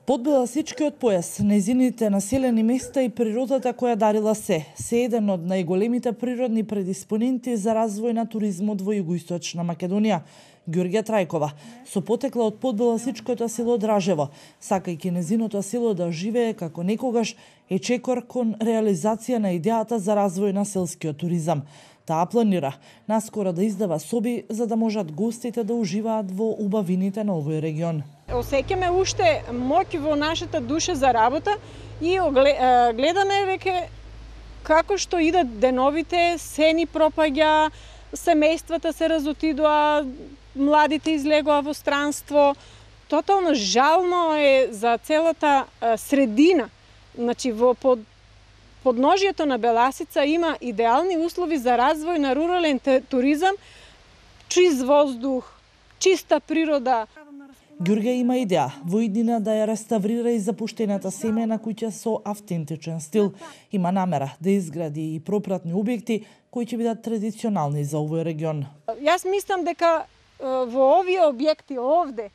Подбеласичкиот појас, нејзините населени места и природата која дарила се еден од најголемите природни предиспоненти за развој на туризмот во Југоисточна Македонија. Ѓурѓа Трајкова, со потекла од подбеласичкото село Дражево, сакајќи незиното село да живее како некогаш, е чекор кон реализација на идејата за развој на селскиот туризам. Таа планира наскоро да издава соби за да можат гостите да уживаат во убавините на овој регион. Осеќаме уште моќ во нашата душа за работа и гледаме веќе како што идат деновите, се ни пропаѓа, семејствата се разотидоа, младите излегоа во странство. Тотално жално е за целата средина. Значи во подножието на Беласица има идеални услови за развој на рурален туризам, чист воздух, чиста природа. Ѓурѓа има идеја во иднина да ја реставрира и запуштената семејна куќа со автентичен стил. Има намера да изгради и пропратни објекти кои ќе бидат традиционални за овој регион. Јас мислам дека во овие објекти овде,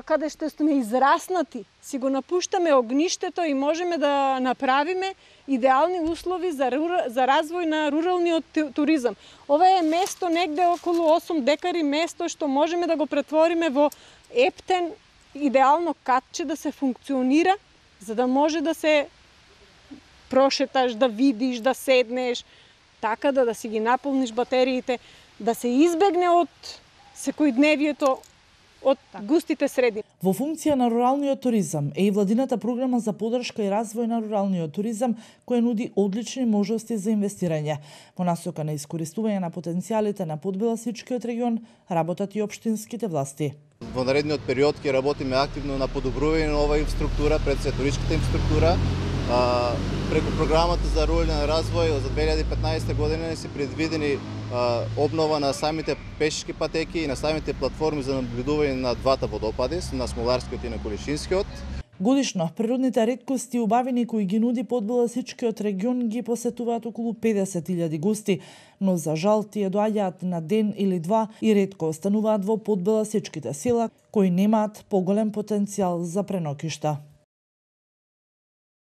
каде што сме израснати, си го напуштаме огништето и можеме да направиме идеални услови за развој на руралниот туризам. Ова е место негде околу 8 декари место што можеме да го претвориме во ептен, идеално катче да се функционира, за да може да се прошеташ, да видиш, да седнеш, така да си ги наполниш батериите, да се избегне од секојдневието, од густите средини. Во функција на руралниот туризам е и владината програма за поддршка и развој на руралниот туризам, која нуди одлични можности за инвестирање. Во насока на искористување на потенцијалите на подбеласичкиот регион работат и општинските власти. Во наредниот период ќе работиме активно на подобрување на оваа инфраструктура, пред се туристичката инфраструктура. Преку програмата за рурален развој за 2015 година се предвидени обнова на самите пешки патеки и на самите платформи за наблюдување на двата водопади, на Смоларскиот и на Колишинскиот. Годишно природните реткости и убавини кои ги нуди подбеласичкиот регион ги посетуваат околу 50.000 гости, но за жал тие доаѓаат на ден или два и ретко остануваат во подбеласичките села кои немаат поголем потенцијал за преноќишта.